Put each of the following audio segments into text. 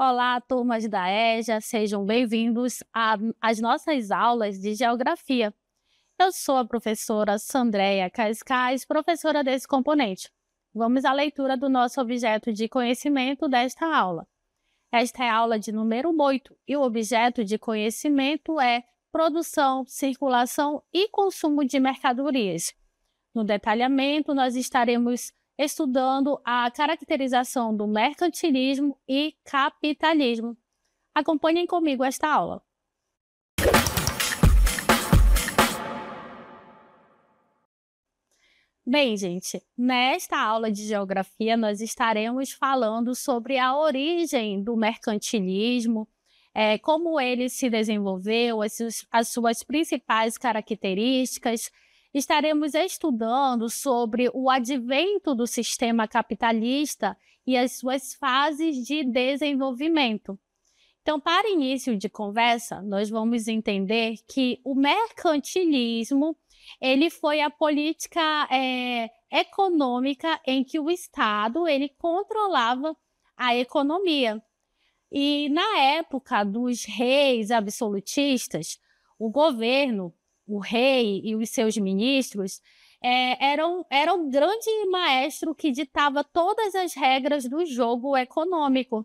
Olá, turmas da EJA, sejam bem-vindos às nossas aulas de Geografia. Eu sou a professora Sandréia Cascais, professora desse componente. Vamos à leitura do nosso objeto de conhecimento desta aula. Esta é a aula de número 8 e o objeto de conhecimento é produção, circulação e consumo de mercadorias. No detalhamento, nós estaremos estudando a caracterização do mercantilismo e capitalismo. Acompanhem comigo esta aula. Bem, gente, nesta aula de geografia nós estaremos falando sobre a origem do mercantilismo, como ele se desenvolveu, as suas principais características. Estaremos estudando sobre o advento do sistema capitalista e as suas fases de desenvolvimento. Então, para início de conversa, nós vamos entender que o mercantilismo ele foi a política econômica em que o Estado ele controlava a economia. E na época dos reis absolutistas, o governo, o rei e os seus ministros eram o grande maestro que ditava todas as regras do jogo econômico.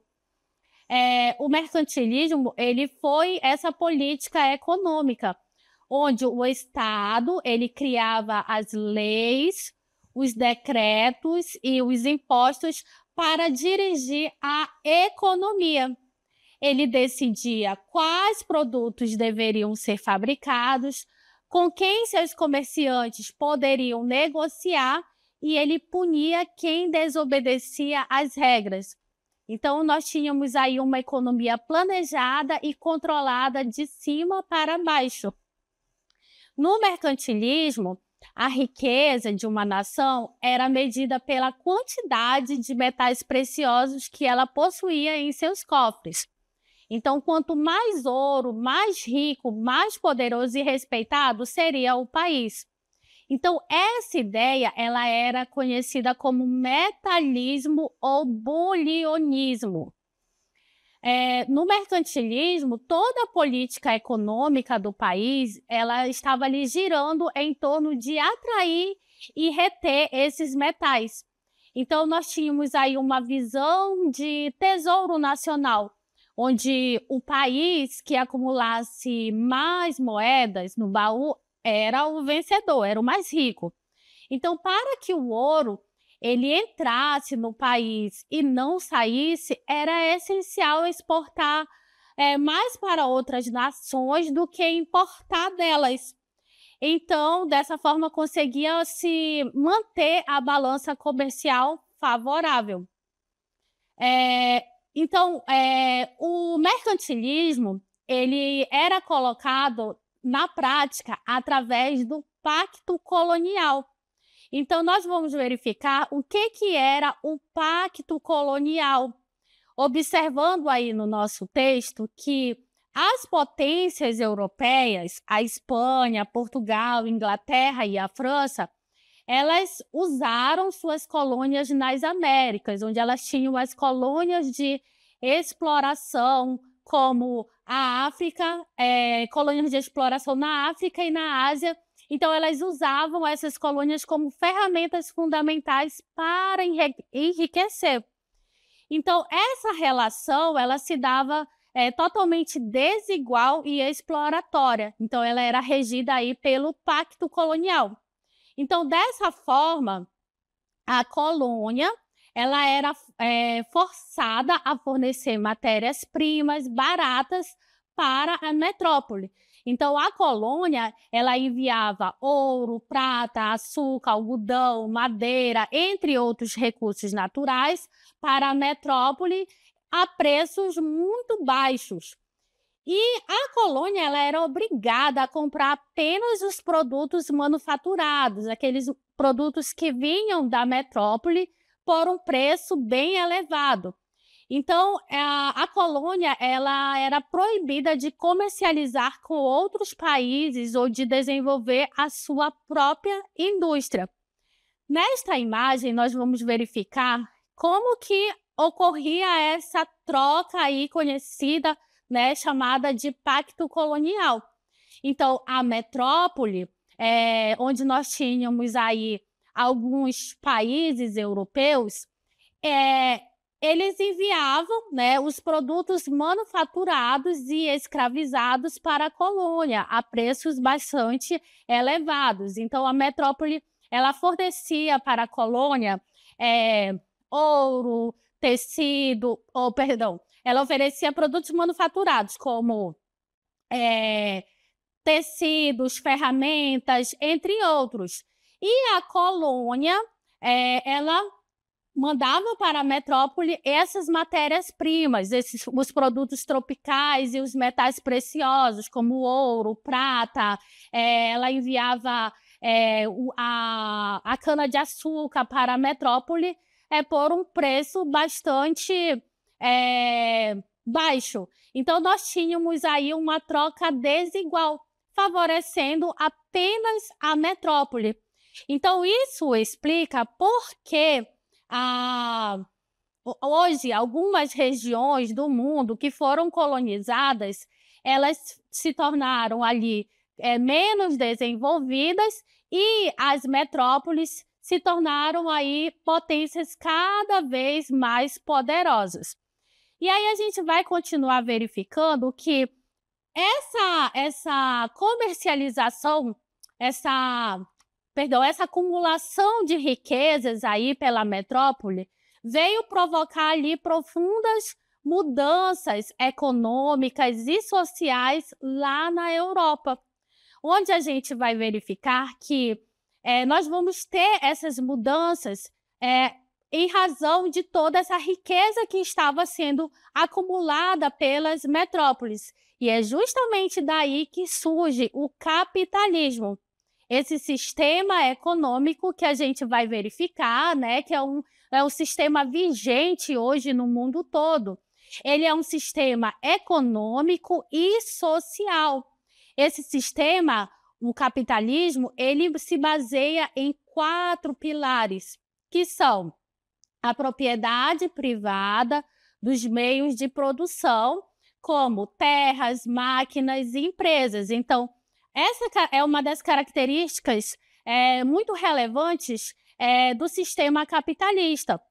O mercantilismo ele foi essa política econômica, onde o Estado ele criava as leis, os decretos e os impostos para dirigir a economia. Ele decidia quais produtos deveriam ser fabricados, com quem seus comerciantes poderiam negociar e ele punia quem desobedecia às regras. Então, nós tínhamos aí uma economia planejada e controlada de cima para baixo. No mercantilismo, a riqueza de uma nação era medida pela quantidade de metais preciosos que ela possuía em seus cofres. Então, quanto mais ouro, mais rico, mais poderoso e respeitado seria o país. Então, essa ideia ela era conhecida como metalismo ou bulionismo. No mercantilismo, toda a política econômica do país ela estava ali girando em torno de atrair e reter esses metais. Então, nós tínhamos aí uma visão de tesouro nacional, onde o país que acumulasse mais moedas no baú era o vencedor, era o mais rico. Então, para que o ouro ele entrasse no país e não saísse, era essencial exportar mais para outras nações do que importar delas. Então, dessa forma, conseguia-se manter a balança comercial favorável. Então, o mercantilismo ele era colocado na prática através do Pacto Colonial. Então, nós vamos verificar o que era o Pacto Colonial, observando aí no nosso texto que as potências europeias, a Espanha, Portugal, Inglaterra e a França, elas usaram suas colônias nas Américas, onde elas tinham as colônias de exploração, como a África, colônias de exploração na África e na Ásia. Então, elas usavam essas colônias como ferramentas fundamentais para enriquecer. Então, essa relação ela se dava totalmente desigual e exploratória. Então, ela era regida aí pelo Pacto Colonial. Então, dessa forma, a colônia ela era forçada a fornecer matérias-primas baratas para a metrópole. Então, a colônia ela enviava ouro, prata, açúcar, algodão, madeira, entre outros recursos naturais, para a metrópole a preços muito baixos. E a colônia ela era obrigada a comprar apenas os produtos manufaturados, aqueles produtos que vinham da metrópole por um preço bem elevado. Então, a colônia ela era proibida de comercializar com outros países ou de desenvolver a sua própria indústria. Nesta imagem, nós vamos verificar como que ocorria essa troca aí conhecida, né, chamada de pacto colonial. Então, a metrópole, onde nós tínhamos aí alguns países europeus, eh, eles enviavam, né, os produtos manufaturados e escravizados para a colônia a preços bastante elevados. Então, a metrópole ela fornecia para a colônia ouro, tecido, ou perdão, ela oferecia produtos manufaturados como tecidos, ferramentas, entre outros. E a colônia, ela mandava para a metrópole essas matérias-primas, os produtos tropicais e os metais preciosos, como o ouro, prata. Ela enviava a cana-de-açúcar para a metrópole por um preço bastante baixo. Então, nós tínhamos aí uma troca desigual, favorecendo apenas a metrópole. Então, isso explica por que hoje algumas regiões do mundo que foram colonizadas, elas se tornaram ali menos desenvolvidas e as metrópoles se tornaram aí potências cada vez mais poderosas. E aí a gente vai continuar verificando que essa comercialização, essa acumulação de riquezas aí pela metrópole veio provocar ali profundas mudanças econômicas e sociais lá na Europa, onde a gente vai verificar que nós vamos ter essas mudanças em razão de toda essa riqueza que estava sendo acumulada pelas metrópoles. E é justamente daí que surge o capitalismo. Esse sistema econômico que a gente vai verificar, né, que é um sistema vigente hoje no mundo todo. Ele é um sistema econômico e social. Esse sistema, o capitalismo, ele se baseia em 4 pilares, que são a propriedade privada dos meios de produção, como terras, máquinas e empresas. Então, essa é uma das características muito relevantes do sistema capitalista.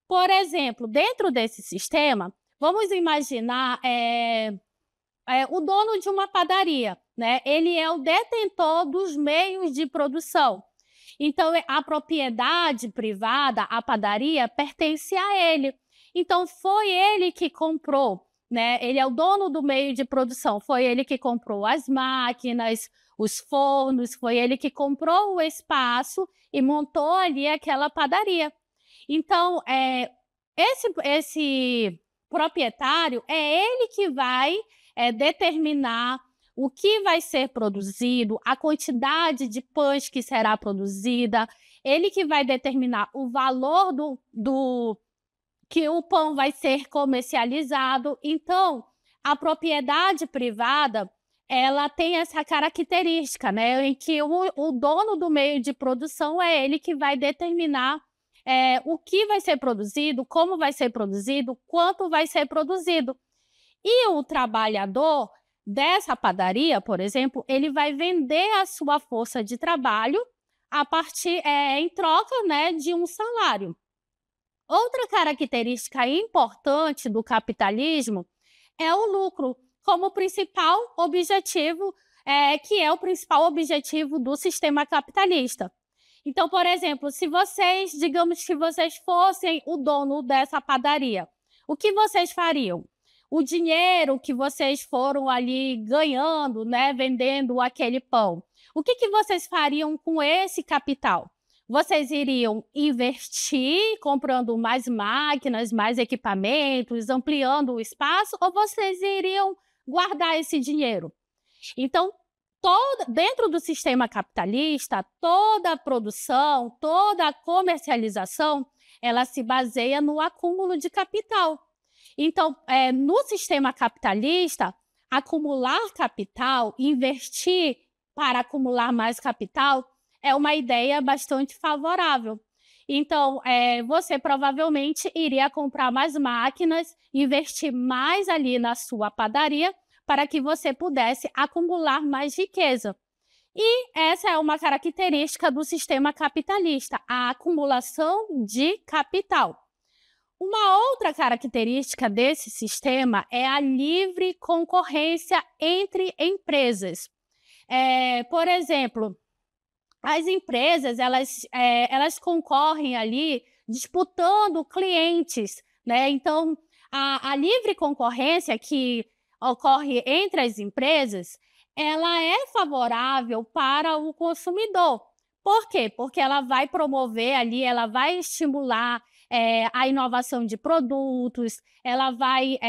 Por exemplo, dentro desse sistema, vamos imaginar o dono de uma padaria, né? Ele é o detentor dos meios de produção. Então, a propriedade privada, a padaria, pertence a ele. Então, foi ele que comprou, né? Ele é o dono do meio de produção. Foi ele que comprou as máquinas, os fornos, foi ele que comprou o espaço e montou ali aquela padaria. Então, esse proprietário é ele que vai determinar o que vai ser produzido, a quantidade de pães que será produzida, ele que vai determinar o valor que o pão vai ser comercializado. Então, a propriedade privada, ela tem essa característica, né, em que o dono do meio de produção é ele que vai determinar o que vai ser produzido, como vai ser produzido, quanto vai ser produzido. E o trabalhador dessa padaria, por exemplo, ele vai vender a sua força de trabalho a partir, em troca, né, de um salário. Outra característica importante do capitalismo é o lucro, como principal objetivo, que é o principal objetivo do sistema capitalista. Então, por exemplo, se vocês, digamos que vocês fossem o dono dessa padaria, o que vocês fariam? O dinheiro que vocês foram ali ganhando, né, vendendo aquele pão, o que vocês fariam com esse capital? Vocês iriam investir comprando mais máquinas, mais equipamentos, ampliando o espaço, ou vocês iriam guardar esse dinheiro? Então, dentro do sistema capitalista, toda a produção, toda a comercialização, ela se baseia no acúmulo de capital. Então, no sistema capitalista, acumular capital, investir para acumular mais capital, é uma ideia bastante favorável. Então, você provavelmente iria comprar mais máquinas, investir mais ali na sua padaria, para que você pudesse acumular mais riqueza. E essa é uma característica do sistema capitalista, a acumulação de capital. Uma outra característica desse sistema é a livre concorrência entre empresas. Por exemplo, as empresas elas concorrem ali disputando clientes, né? Então, a livre concorrência que ocorre entre as empresas, ela é favorável para o consumidor. Por quê? Porque ela vai promover ali, ela vai estimular a inovação de produtos, ela vai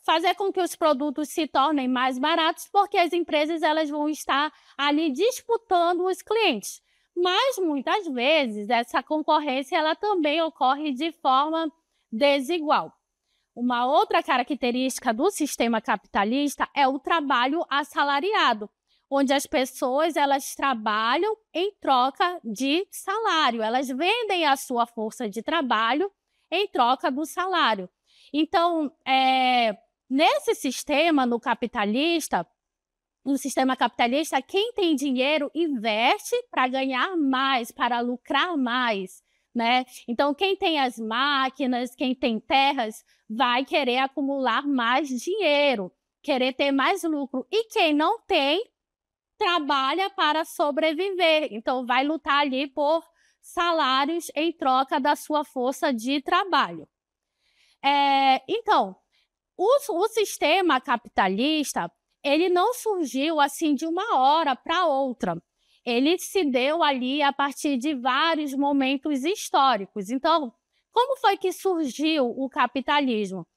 fazer com que os produtos se tornem mais baratos, porque as empresas elas vão estar ali disputando os clientes. Mas, muitas vezes, essa concorrência ela também ocorre de forma desigual. Uma outra característica do sistema capitalista é o trabalho assalariado, onde as pessoas elas trabalham em troca de salário, elas vendem a sua força de trabalho em troca do salário. Então, nesse sistema, no sistema capitalista, quem tem dinheiro investe para ganhar mais, para lucrar mais, né? Então, quem tem as máquinas, quem tem terras, vai querer acumular mais dinheiro, querer ter mais lucro. E quem não tem, trabalha para sobreviver. Então, vai lutar ali por salários em troca da sua força de trabalho. Então, o sistema capitalista, ele não surgiu assim de uma hora para outra. Ele se deu ali a partir de vários momentos históricos. Então, como foi que surgiu o capitalismo?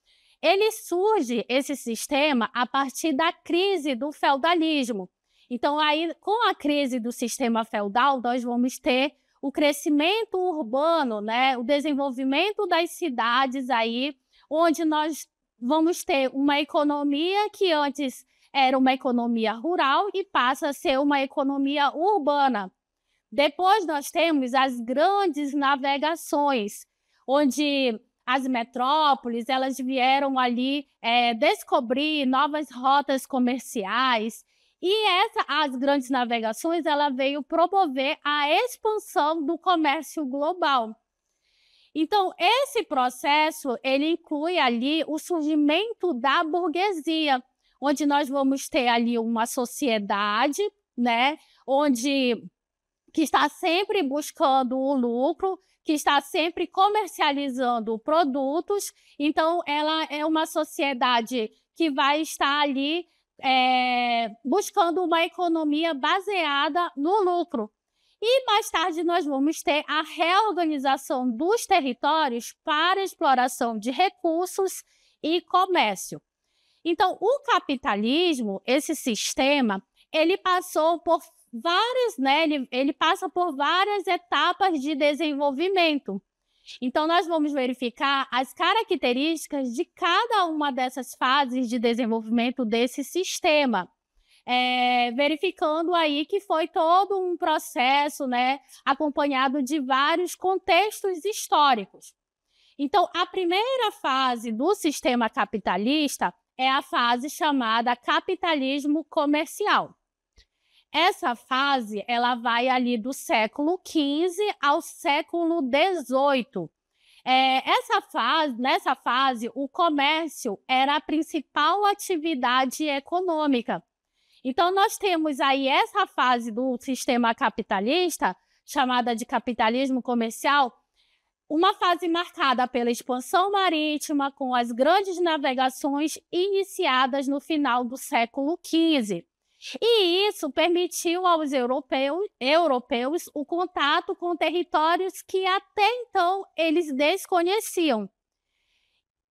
Ele surge, esse sistema, a partir da crise do feudalismo. Então, aí, com a crise do sistema feudal, nós vamos ter o crescimento urbano, né? O desenvolvimento das cidades aí, onde nós vamos ter uma economia que antes era uma economia rural e passa a ser uma economia urbana. Depois nós temos as grandes navegações, onde as metrópoles elas vieram ali descobrir novas rotas comerciais. E as grandes navegações ela veio promover a expansão do comércio global. Então, esse processo, ele inclui ali o surgimento da burguesia, onde nós vamos ter ali uma sociedade, né, que está sempre buscando o lucro, que está sempre comercializando produtos. Então, ela é uma sociedade que vai estar ali buscando uma economia baseada no lucro. E mais tarde nós vamos ter a reorganização dos territórios para exploração de recursos e comércio. Então, o capitalismo, esse sistema, ele passou por várias, né, ele passa por várias etapas de desenvolvimento. Então, nós vamos verificar as características de cada uma dessas fases de desenvolvimento desse sistema. Verificando aí que foi todo um processo, né, acompanhado de vários contextos históricos. Então, a primeira fase do sistema capitalista é a fase chamada capitalismo comercial. Essa fase ela vai ali do século XV ao século XVIII. Nessa fase, o comércio era a principal atividade econômica. Então, nós temos aí essa fase do sistema capitalista, chamada de capitalismo comercial, uma fase marcada pela expansão marítima, com as grandes navegações iniciadas no final do século XV. E isso permitiu aos europeus o contato com territórios que até então eles desconheciam.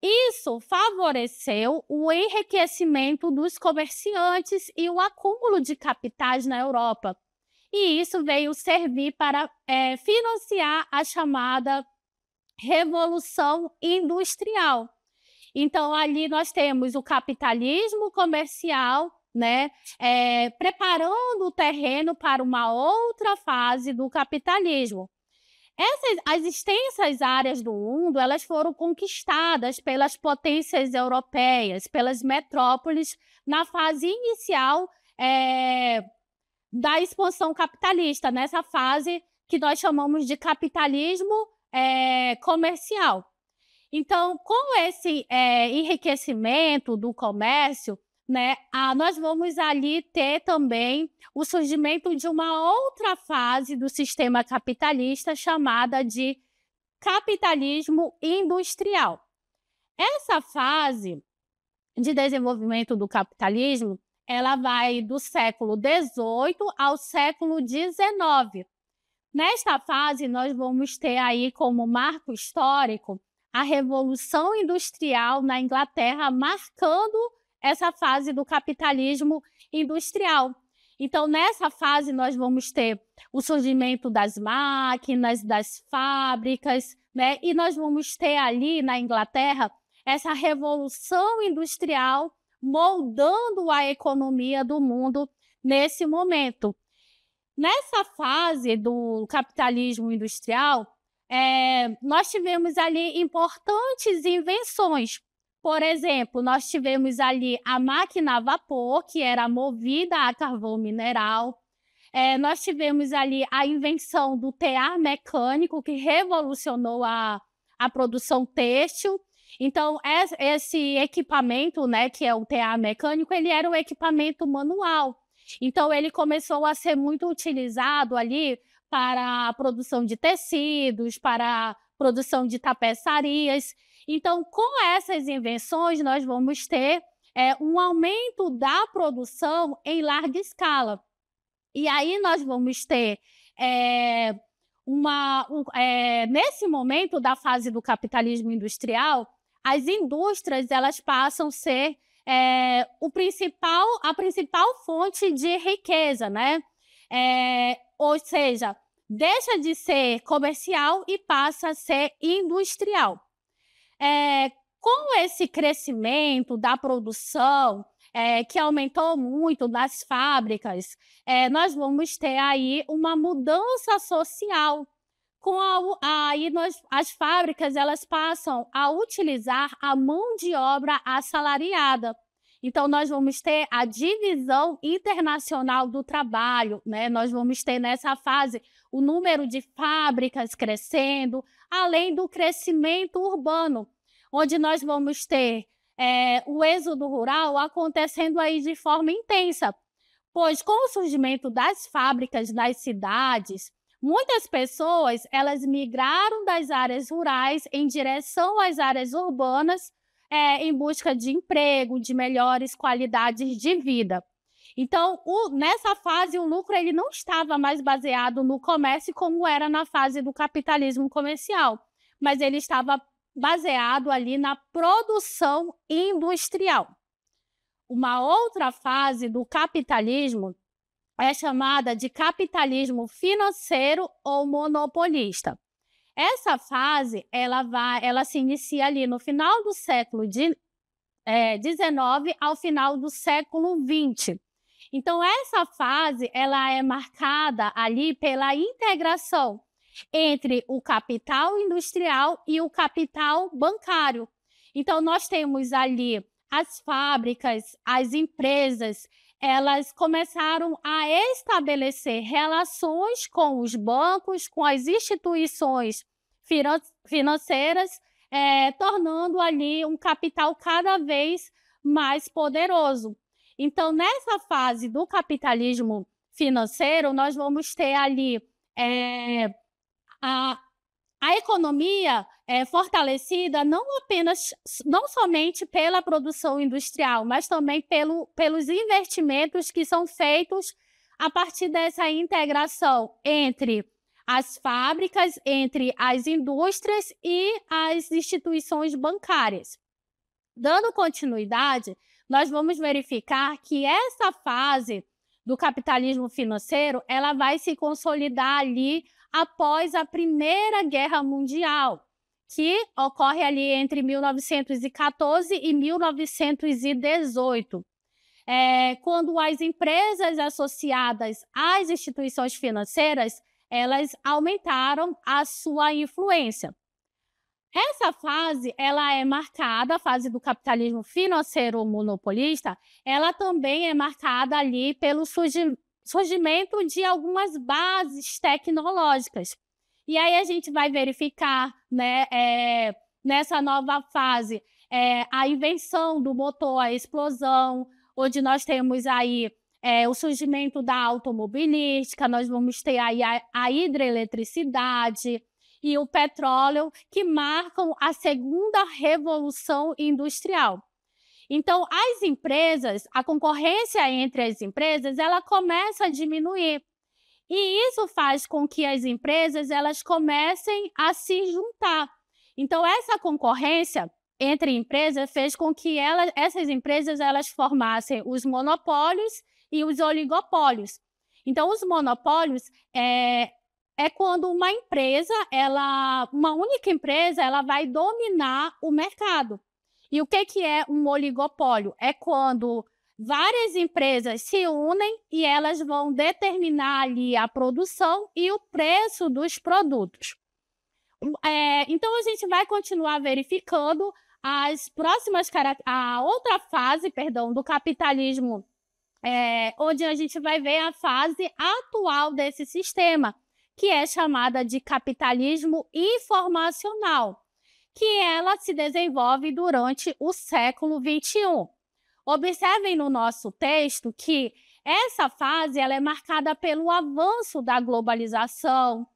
Isso favoreceu o enriquecimento dos comerciantes e o acúmulo de capitais na Europa. E isso veio servir para financiar a chamada Revolução Industrial. Então, ali nós temos o capitalismo comercial, né, preparando o terreno para uma outra fase do capitalismo. As extensas áreas do mundo, elas foram conquistadas pelas potências europeias, pelas metrópoles, na fase inicial da expansão capitalista, nessa fase que nós chamamos de capitalismo comercial. Então, com esse enriquecimento do comércio, né, nós vamos ali ter também o surgimento de uma outra fase do sistema capitalista chamada de capitalismo industrial. Essa fase de desenvolvimento do capitalismo, ela vai do século XVIII ao século XIX. Nesta fase, nós vamos ter aí como marco histórico a Revolução Industrial na Inglaterra, marcando essa fase do capitalismo industrial. Então, nessa fase, nós vamos ter o surgimento das máquinas, das fábricas, né? E nós vamos ter ali na Inglaterra essa revolução industrial moldando a economia do mundo nesse momento. Nessa fase do capitalismo industrial, nós tivemos ali importantes invenções. Por exemplo, nós tivemos ali a máquina a vapor, que era movida a carvão mineral. Nós tivemos ali a invenção do tear mecânico, que revolucionou a produção têxtil. Então, esse equipamento, né, que é o tear mecânico, ele era um equipamento manual. Então, ele começou a ser muito utilizado ali para a produção de tecidos, para a produção de tapeçarias. Então, com essas invenções, nós vamos ter um aumento da produção em larga escala. E aí nós vamos ter, nesse momento da fase do capitalismo industrial, as indústrias elas passam a ser a principal fonte de riqueza, né? Ou seja, deixa de ser comercial e passa a ser industrial. Com esse crescimento da produção, que aumentou muito nas fábricas, nós vamos ter aí uma mudança social. As fábricas elas passam a utilizar a mão de obra assalariada. Então, nós vamos ter a divisão internacional do trabalho, né? Nós vamos ter nessa fase o número de fábricas crescendo, além do crescimento urbano, onde nós vamos ter o êxodo rural acontecendo aí de forma intensa, pois com o surgimento das fábricas nas cidades, muitas pessoas elas migraram das áreas rurais em direção às áreas urbanas, em busca de emprego, de melhores qualidades de vida. Então, nessa fase, o lucro ele não estava mais baseado no comércio como era na fase do capitalismo comercial, mas ele estava baseado ali na produção industrial. Uma outra fase do capitalismo é chamada de capitalismo financeiro ou monopolista. Essa fase ela se inicia ali no final do século XIX ao final do século XX. Então, essa fase ela é marcada ali pela integração entre o capital industrial e o capital bancário. Então, nós temos ali as fábricas, as empresas, elas começaram a estabelecer relações com os bancos, com as instituições financeiras, tornando ali um capital cada vez mais poderoso. Então, nessa fase do capitalismo financeiro, nós vamos ter ali a economia fortalecida não somente pela produção industrial, mas também pelos investimentos que são feitos a partir dessa integração entre as fábricas, entre as indústrias e as instituições bancárias. Dando continuidade, nós vamos verificar que essa fase do capitalismo financeiro ela vai se consolidar ali após a Primeira Guerra Mundial, que ocorre ali entre 1914 e 1918, quando as empresas associadas às instituições financeiras elas aumentaram a sua influência. Essa fase, ela é marcada, a fase do capitalismo financeiro monopolista, ela também é marcada ali pelo surgimento de algumas bases tecnológicas. E aí a gente vai verificar, né, nessa nova fase, a invenção do motor a explosão, onde nós temos aí o surgimento da automobilística, nós vamos ter aí a hidroeletricidade e o petróleo, que marcam a segunda revolução industrial. Então, as empresas, a concorrência entre as empresas, ela começa a diminuir. E isso faz com que as empresas elas comecem a se juntar. Então, essa concorrência entre empresas fez com que essas empresas elas formassem os monopólios e os oligopólios. Então, os monopólios é quando uma empresa, uma única empresa, ela vai dominar o mercado. E o que é um oligopólio? É quando várias empresas se unem e elas vão determinar ali a produção e o preço dos produtos. Então, a gente vai continuar verificando a outra fase, do capitalismo, onde a gente vai ver a fase atual desse sistema, que é chamada de capitalismo informacional, que ela se desenvolve durante o século XXI. Observem no nosso texto que essa fase ela é marcada pelo avanço da globalização,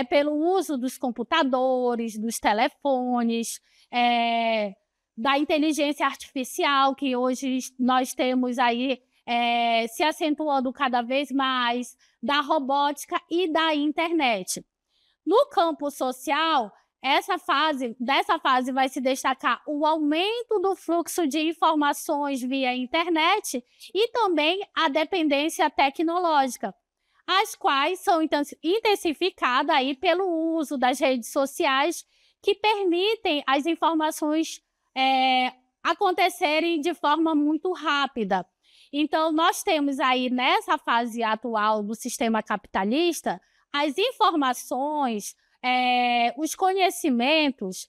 pelo uso dos computadores, dos telefones, da inteligência artificial, que hoje nós temos aí se acentuando cada vez mais, da robótica e da internet. No campo social, dessa fase vai se destacar o aumento do fluxo de informações via internet e também a dependência tecnológica, as quais são intensificadas aí pelo uso das redes sociais, que permitem as informações acontecerem de forma muito rápida. Então, nós temos aí, nessa fase atual do sistema capitalista, as informações, os conhecimentos,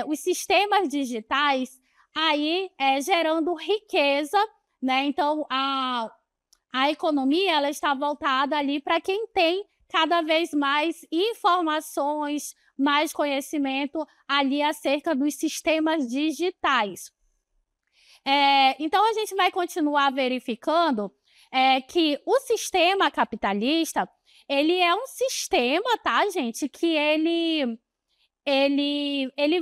os sistemas digitais, aí gerando riqueza, né? Então, a economia ela está voltada ali para quem tem cada vez mais informações, mais conhecimento ali acerca dos sistemas digitais. Então, a gente vai continuar verificando que o sistema capitalista, ele é um sistema, tá, gente, que ele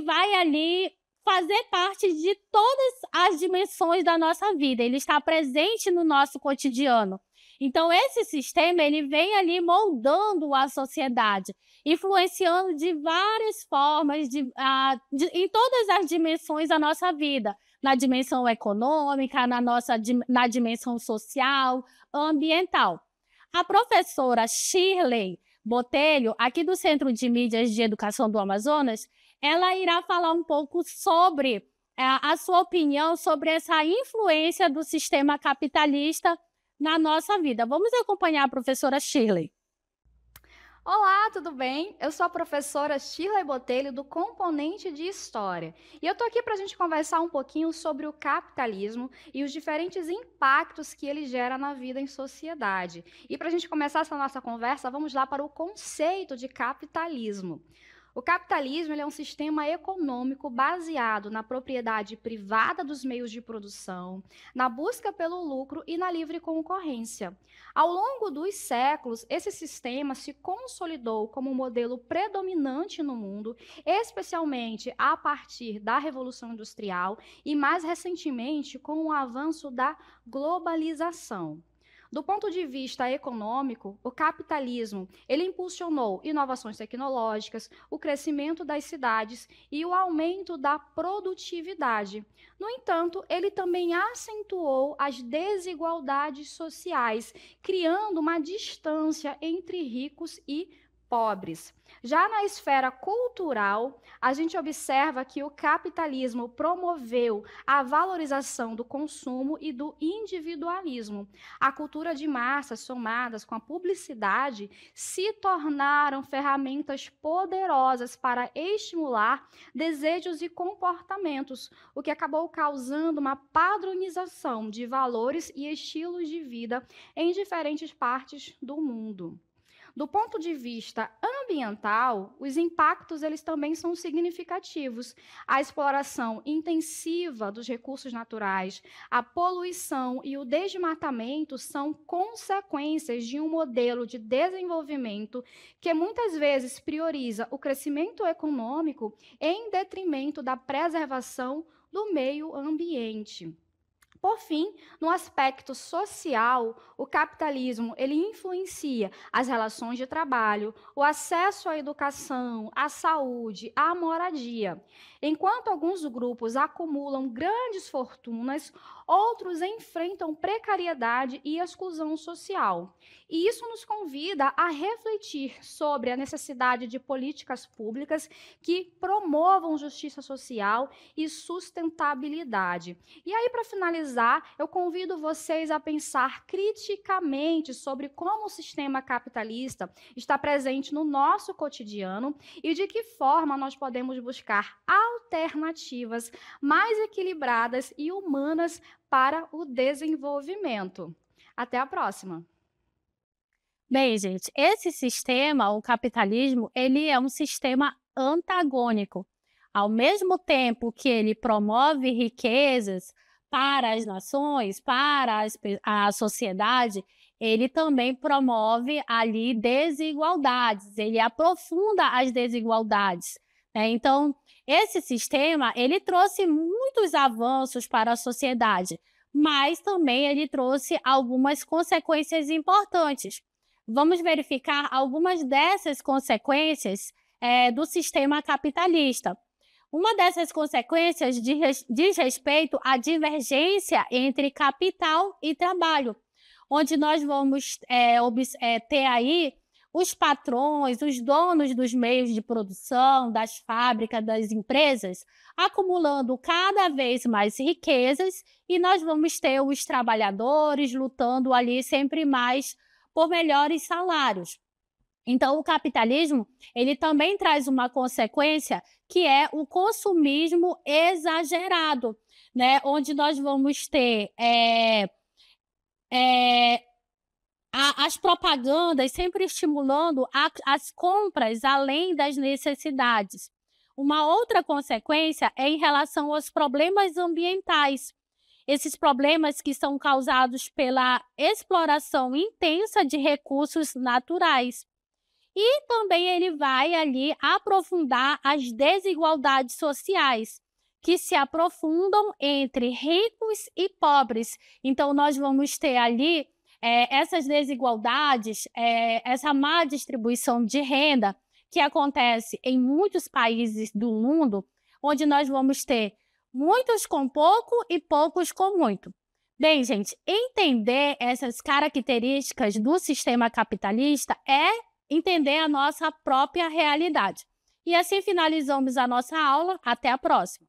vai ali fazer parte de todas as dimensões da nossa vida, ele está presente no nosso cotidiano. Então, esse sistema, ele vem ali moldando a sociedade, influenciando de várias formas, em todas as dimensões da nossa vida, na dimensão econômica, na dimensão social, ambiental. A professora Shirley Botelho, aqui do Centro de Mídias de Educação do Amazonas, ela irá falar um pouco sobre a sua opinião sobre essa influência do sistema capitalista na nossa vida. Vamos acompanhar a professora Shirley. Olá, tudo bem? Eu sou a professora Shirley Botelho, do componente de História. E eu estou aqui para a gente conversar um pouquinho sobre o capitalismo e os diferentes impactos que ele gera na vida em sociedade. E para a gente começar essa nossa conversa, vamos lá para o conceito de capitalismo. O capitalismo é um sistema econômico baseado na propriedade privada dos meios de produção, na busca pelo lucro e na livre concorrência. Ao longo dos séculos, esse sistema se consolidou como um modelo predominante no mundo, especialmente a partir da Revolução Industrial e, mais recentemente, com o avanço da globalização. Do ponto de vista econômico, o capitalismo ele impulsionou inovações tecnológicas, o crescimento das cidades e o aumento da produtividade. No entanto, ele também acentuou as desigualdades sociais, criando uma distância entre ricos e pobres. Já na esfera cultural, a gente observa que o capitalismo promoveu a valorização do consumo e do individualismo. A cultura de massas, somadas com a publicidade, se tornaram ferramentas poderosas para estimular desejos e comportamentos, o que acabou causando uma padronização de valores e estilos de vida em diferentes partes do mundo. Do ponto de vista ambiental, os impactos eles também são significativos. A exploração intensiva dos recursos naturais, a poluição e o desmatamento são consequências de um modelo de desenvolvimento que muitas vezes prioriza o crescimento econômico em detrimento da preservação do meio ambiente. Por fim, no aspecto social, o capitalismo ele influencia as relações de trabalho, o acesso à educação, à saúde, à moradia. Enquanto alguns grupos acumulam grandes fortunas, outros enfrentam precariedade e exclusão social. E isso nos convida a refletir sobre a necessidade de políticas públicas que promovam justiça social e sustentabilidade. E aí, para finalizar, eu convido vocês a pensar criticamente sobre como o sistema capitalista está presente no nosso cotidiano e de que forma nós podemos buscar alternativas mais equilibradas e humanas para o desenvolvimento. Até a próxima! Bem, gente, esse sistema, o capitalismo, ele é um sistema antagônico. Ao mesmo tempo que ele promove riquezas para as nações, para a sociedade, ele também promove ali desigualdades, ele aprofunda as desigualdades, né? Então, esse sistema, ele trouxe muitos avanços para a sociedade, mas também ele trouxe algumas consequências importantes. Vamos verificar algumas dessas consequências do sistema capitalista. Uma dessas consequências diz respeito à divergência entre capital e trabalho, onde nós vamos ter aí os patrões, os donos dos meios de produção, das fábricas, das empresas, acumulando cada vez mais riquezas, e nós vamos ter os trabalhadores lutando ali sempre mais por melhores salários. Então, o capitalismo, ele também traz uma consequência que é o consumismo exagerado, né? Onde nós vamos ter as propagandas sempre estimulando as compras além das necessidades. Uma outra consequência é em relação aos problemas ambientais. Esses problemas que são causados pela exploração intensa de recursos naturais. E também ele vai ali aprofundar as desigualdades sociais, que se aprofundam entre ricos e pobres. Então, nós vamos ter ali essas desigualdades, essa má distribuição de renda que acontece em muitos países do mundo, onde nós vamos ter muitos com pouco e poucos com muito. Bem, gente, entender essas características do sistema capitalista é entender a nossa própria realidade. E assim finalizamos a nossa aula. Até a próxima!